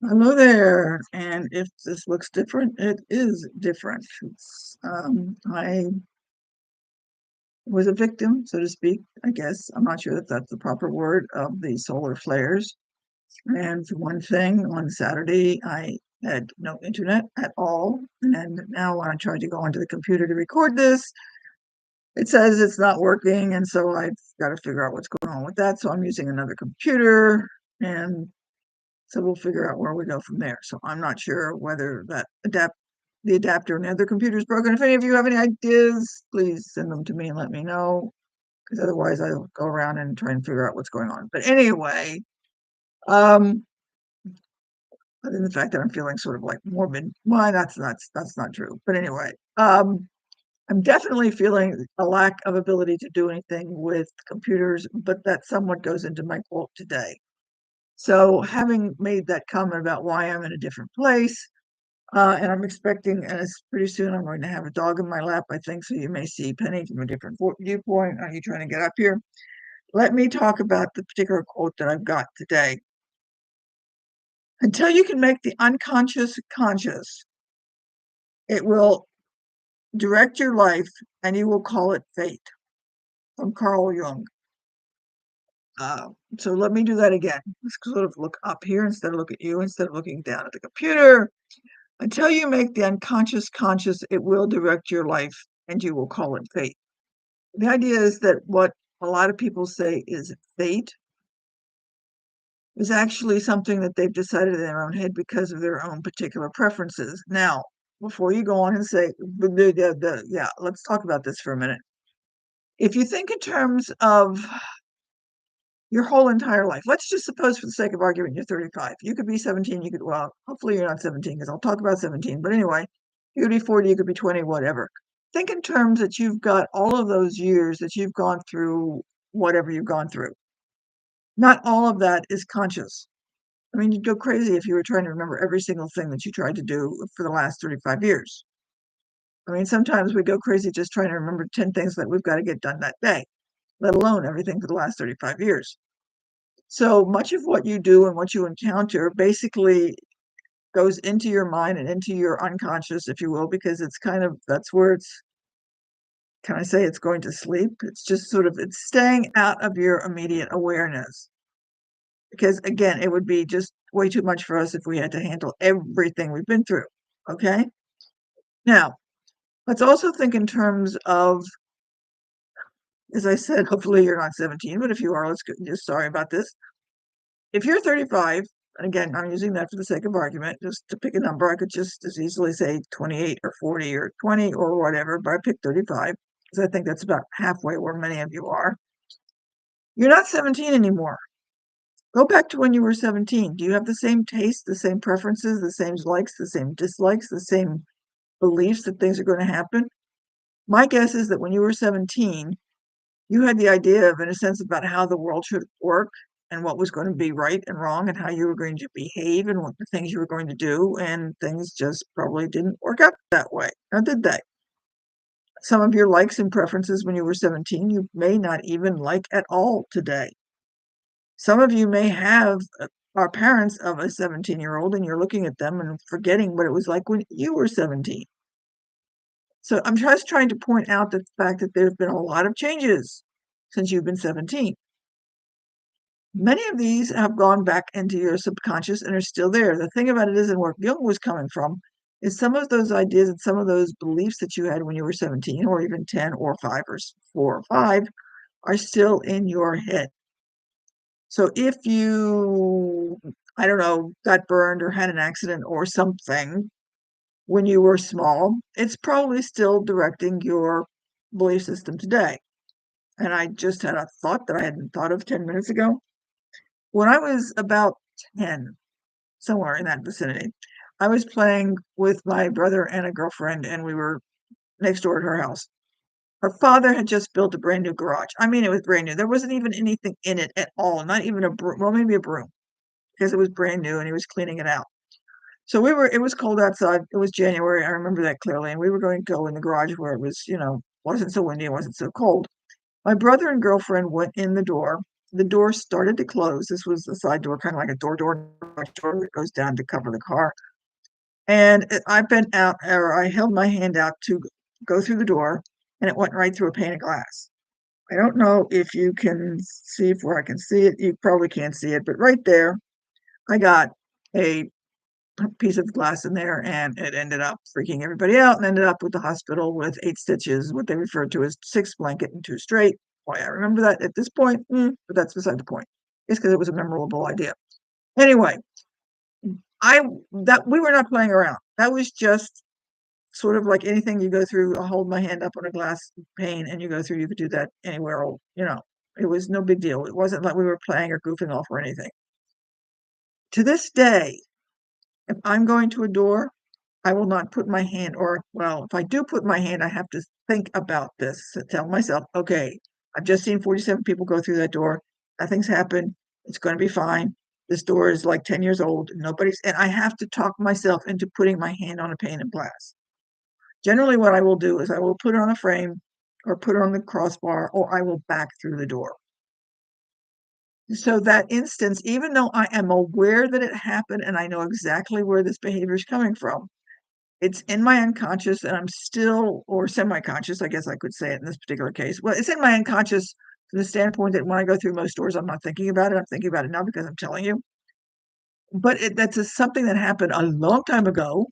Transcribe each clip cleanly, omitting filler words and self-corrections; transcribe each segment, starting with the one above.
Hello there. And if this looks different, it is different. I was a victim, so to speak, I guess. I'm not sure that that's the proper word of the solar flares. And for one thing, on Saturday, I had no internet at all. And now when I tried to go onto the computer to record this, it says it's not working. And so I've got to figure out what's going on with that. So I'm using another computer. And so we'll figure out where we go from there. So I'm not sure whether the adapter and the other computer is broken. If any of you have any ideas, please send them to me and let me know, because otherwise I'll go around and try and figure out what's going on. But anyway, um, other than the fact that I'm feeling sort of like morbid, well, that's not true. But anyway, I'm definitely feeling a lack of ability to do anything with computers, but that somewhat goes into my quote today. So having made that comment about why I'm in a different place, and I'm expecting, and it's pretty soon I'm going to have a dog in my lap, I think, so you may see Penny from a different viewpoint. Are you trying to get up here? Let me talk about the particular quote that I've got today. Until you can make the unconscious conscious, it will direct your life and you will call it fate. From Carl Jung. So let me do that again. Let's sort of look up here instead of look at you, instead of looking down at the computer. Until you make the unconscious conscious, it will direct your life and you will call it fate. The idea is that what a lot of people say is fate is actually something that they've decided in their own head because of their own particular preferences. Now, before you go on and say, yeah, let's talk about this for a minute. If you think in terms of your whole entire life, let's just suppose for the sake of argument, you're 35. You could be 17, well, hopefully you're not 17 because I'll talk about 17, but anyway, you could be 40, you could be 20, whatever. Think in terms that you've got all of those years that you've gone through whatever you've gone through. Not all of that is conscious. I mean, you'd go crazy if you were trying to remember every single thing that you tried to do for the last 35 years. I mean, sometimes we go crazy just trying to remember 10 things that we've got to get done that day, let alone everything for the last 35 years. So much of what you do and what you encounter basically goes into your mind and into your unconscious, if you will, because it's kind of, that's where it's, can I say it's going to sleep? It's just sort of, it's staying out of your immediate awareness. Because again, it would be just way too much for us if we had to handle everything we've been through. Okay. Now, let's also think in terms of, as I said, hopefully you're not 17, but if you are, let's go, just sorry about this. If you're 35, and again, I'm using that for the sake of argument, just to pick a number, I could just as easily say 28 or 40 or 20 or whatever, but I picked 35 because I think that's about halfway where many of you are. You're not 17 anymore. Go back to when you were 17. Do you have the same taste, the same preferences, the same likes, the same dislikes, the same beliefs that things are going to happen? My guess is that when you were 17, you had the idea of, in a sense, about how the world should work and what was going to be right and wrong and how you were going to behave and what the things you were going to do, and things just probably didn't work out that way. Now, did they? Some of your likes and preferences when you were 17, you may not even like at all today. Some of you may have are parents of a 17-year-old and you're looking at them and forgetting what it was like when you were 17. So I'm just trying to point out the fact that there's been a lot of changes since you've been 17. Many of these have gone back into your subconscious and are still there. The thing about it is, and where Jung was coming from, is some of those ideas and some of those beliefs that you had when you were 17 or even 10 or 5 or 4 or 5 are still in your head. So if you, I don't know, got burned or had an accident or something when you were small, it's probably still directing your belief system today. And I just had a thought that I hadn't thought of 10 minutes ago. When I was about 10, somewhere in that vicinity, I was playing with my brother and a girlfriend, and we were next door at her house. Her father had just built a brand new garage. I mean, it was brand new. There wasn't even anything in it at all, not even a broom, well, maybe a broom, because it was brand new and he was cleaning it out. So it was cold outside. It was January. I remember that clearly. And we were going to go in the garage where it was, wasn't so windy, it wasn't so cold. My brother and girlfriend went in the door the door started to close. This was the side door, kind of like a door that goes down to cover the car. And I bent out, or I held my hand out to go through the door, and it went right through a pane of glass. I don't know if you can see if where I can see it. You probably can't see it, but right there, I got a piece of glass in there, and it ended up freaking everybody out and ended up with the hospital with 8 stitches, what they refer to as 6 blanket and 2 straight. Why I remember that at this point, but that's beside the point. It's because it was a memorable idea. Anyway, I that we were not playing around. That was just sort of like anything you go through. I hold my hand up on a glass pane and you go through. You could do that anywhere. It was no big deal. It wasn't like we were playing or goofing off or anything. To this day, if I'm going to a door, I will not put my hand, or, well, if I do put my hand, I have to think about this, tell myself, okay, I've just seen 47 people go through that door. Nothing's happened. It's going to be fine. This door is like 10 years old. And I have to talk myself into putting my hand on a pane of glass. Generally, what I will do is I will put it on a frame or put it on the crossbar, or I will back through the door. So that instance, even though I am aware that it happened and I know exactly where this behavior is coming from, it's in my unconscious and I'm still, or semi-conscious, I guess I could say it in this particular case. Well, it's in my unconscious from the standpoint that when I go through most doors, I'm not thinking about it. I'm thinking about it now because I'm telling you. But that's something that happened a long time ago,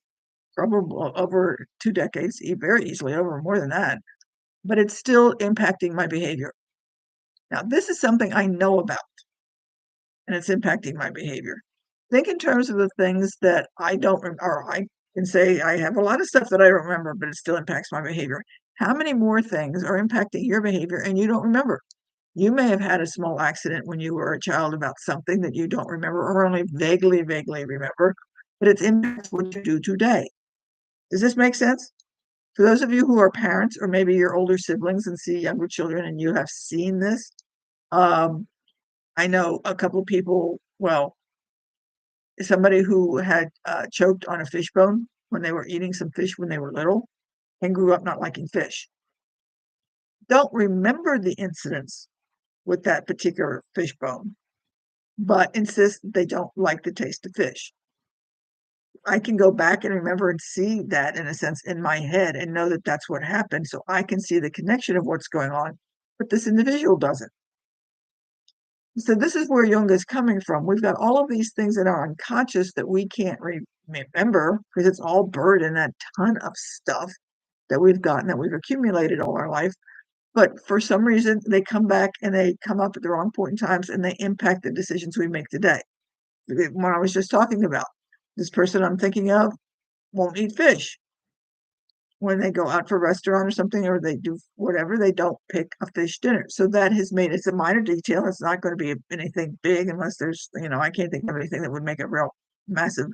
probably over 2 decades, very easily over more than that. But it's still impacting my behavior. Now, this is something I know about, and it's impacting my behavior. Think in terms of the things that I don't, or I can say I have a lot of stuff that I don't remember, but it still impacts my behavior. How many more things are impacting your behavior and you don't remember? You may have had a small accident when you were a child about something that you don't remember or only vaguely remember, but it impacts what you do today. Does this make sense? For those of you who are parents or maybe your older siblings and see younger children and you have seen this, I know a couple of people, well, somebody who had choked on a fish bone when they were eating some fish when they were little and grew up not liking fish. Don't remember the incidents with that particular fish bone, but insist they don't like the taste of fish. I can go back and remember and see that in a sense in my head and know that that's what happened. So I can see the connection of what's going on, but this individual doesn't. So this is where Jung is coming from. We've got all of these things in our unconscious that we can't remember because it's all buried in that ton of stuff that we've gotten, that we've accumulated all our life. But for some reason, they come back and they come up at the wrong point in times and they impact the decisions we make today. When I was just talking about, this person I'm thinking of won't eat fish. When they go out for a restaurant or something, or they do whatever, they don't pick a fish dinner. So that has made it's a minor detail. It's not going to be anything big unless there's, I can't think of anything that would make a real massive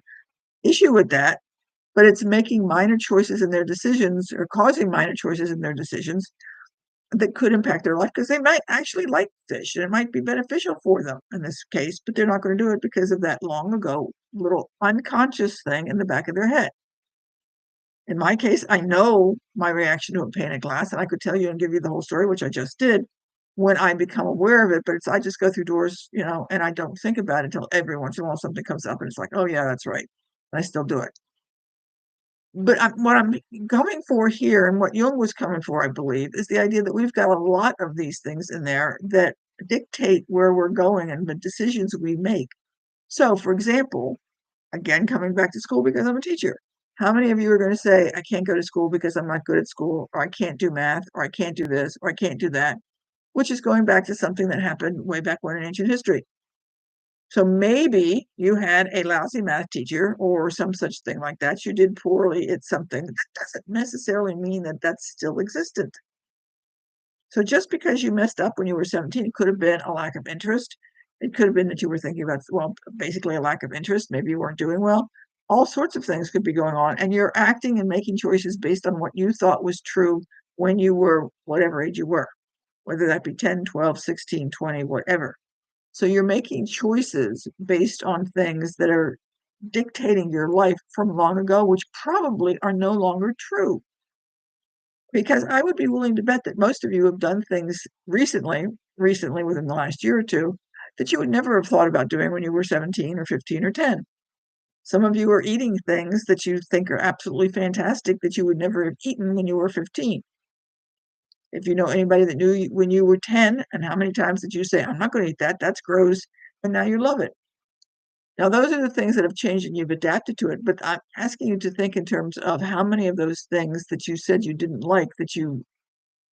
issue with that. But it's making minor choices in their decisions or causing minor choices in their decisions that could impact their life because they might actually like fish and it might be beneficial for them in this case, but they're not going to do it because of that long ago little unconscious thing in the back of their head. In my case, I know my reaction to a pane of glass, and I could tell you and give you the whole story, which I just did, when I become aware of it. But I just go through doors, and I don't think about it until every once in a while something comes up and it's like, oh, yeah, that's right. And I still do it. But what I'm coming for here and what Jung was coming for, I believe, is the idea that we've got a lot of these things in there that dictate where we're going and the decisions we make. So, for example, again, coming back to school because I'm a teacher. How many of you are going to say, I can't go to school because I'm not good at school, or I can't do math, or I can't do this, or I can't do that, which is going back to something that happened way back when in ancient history. So maybe you had a lousy math teacher or some such thing like that. You did poorly at something. That doesn't necessarily mean that that's still existent. So just because you messed up when you were 17, it could have been a lack of interest. It could have been that you were thinking about, well, basically a lack of interest. Maybe you weren't doing well. All sorts of things could be going on. And you're acting and making choices based on what you thought was true when you were whatever age you were, whether that be 10, 12, 16, 20, whatever. So you're making choices based on things that are dictating your life from long ago, which probably are no longer true. Because I would be willing to bet that most of you have done things recently recently within the last year or two that you would never have thought about doing when you were 17 or 15 or 10. Some of you are eating things that you think are absolutely fantastic that you would never have eaten when you were 15. If you know anybody that knew you when you were 10, and how many times did you say, "I'm not gonna eat that, that's gross," and now you love it. Now those are the things that have changed and you've adapted to it, but I'm asking you to think in terms of how many of those things that you said you didn't like, that you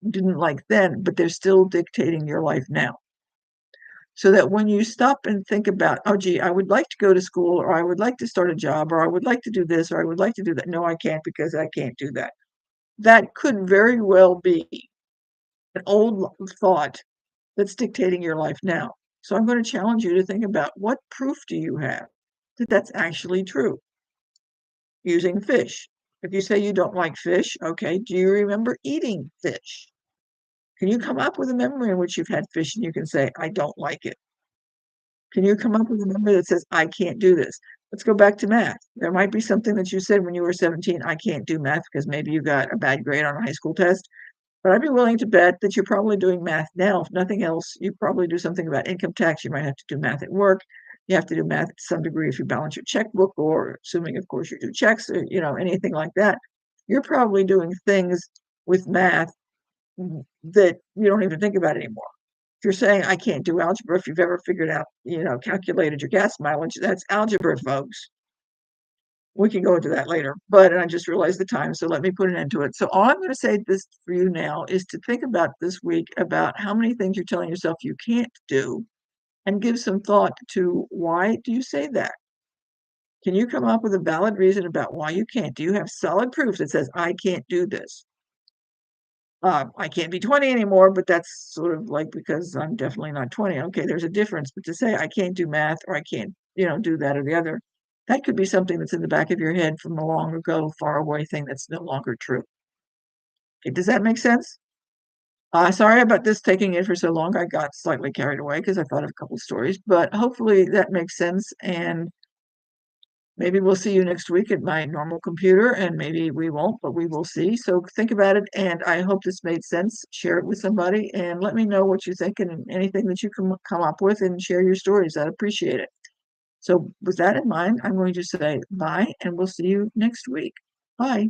didn't like then, but they're still dictating your life now. So that when you stop and think about, "Oh, gee, I would like to go to school, or I would like to start a job, or I would like to do this, or I would like to do that. No, I can't because I can't do that." That could very well be an old thought that's dictating your life now. So I'm going to challenge you to think about what proof do you have that that's actually true using fish. If you say you don't like fish, okay, do you remember eating fish? Can you come up with a memory in which you've had fish and you can say, I don't like it? Can you come up with a memory that says, I can't do this? Let's go back to math. There might be something that you said when you were 17, I can't do math because maybe you got a bad grade on a high school test. But I'd be willing to bet that you're probably doing math now. If nothing else, you probably do something about income tax. You might have to do math at work. You have to do math to some degree if you balance your checkbook, or assuming, of course, you do checks, or anything like that. You're probably doing things with math that you don't even think about anymore. If you're saying I can't do algebra, if you've ever figured out, calculated your gas mileage, that's algebra, folks. We can go into that later, but I just realized the time, so let me put an end to it. So all I'm going to say this for you now is to think about this week about how many things you're telling yourself you can't do, and give some thought to why do you say that? Can you come up with a valid reason about why you can't? Do you have solid proof that says I can't do this? I can't be 20 anymore, but that's sort of like because I'm definitely not 20. Okay, there's a difference. But to say I can't do math, or I can't, do that or the other, that could be something that's in the back of your head from a long ago, far away thing that's no longer true. Okay, does that make sense? Sorry about this taking it for so long. I got slightly carried away because I thought of a couple stories, but hopefully that makes sense. And maybe we'll see you next week at my normal computer, and maybe we won't, but we will see. So think about it, and I hope this made sense. Share it with somebody, and let me know what you think and anything that you can come up with, and share your stories. I'd appreciate it. So with that in mind, I'm going to say bye, and we'll see you next week. Bye.